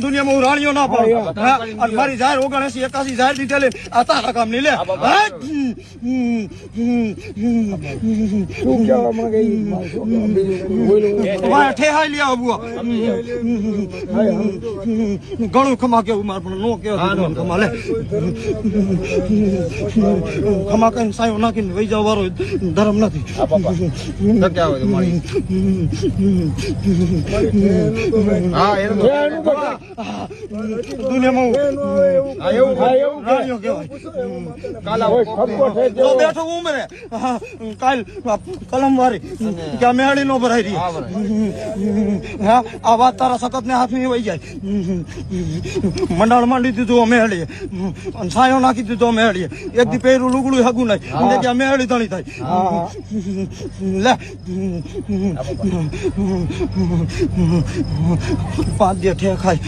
દુનિયામાં હું રાણીઓ ના પાડું મારી જાહેર 79 81 જાહેર ડિટેલ આ તારા કામ ની લે ઠેહાઈ લે આવું ઘણું ખમા કેવું મારે પણ નો કેવું ખમા લે ખમા કઈ સાયો નાખીને વહી જાવ વાળો ધર્મ નથી દુનિયામાં રાણીઓ કહેવાય બેઠો ઉમરે કાલ કલમ વારી કે મેળી નો ભરાઈ રહી આ વાત તારા સખત ને હાથમાં વહી જાય મંડાળ માંડી દીધું મેળીએ સાયો નાખી દીધો મેળીએ એક દી પહેરું લુગડું હગું નહીં ત્યાં મેળી ધણી થાય લે 5 દી ઠે ખાય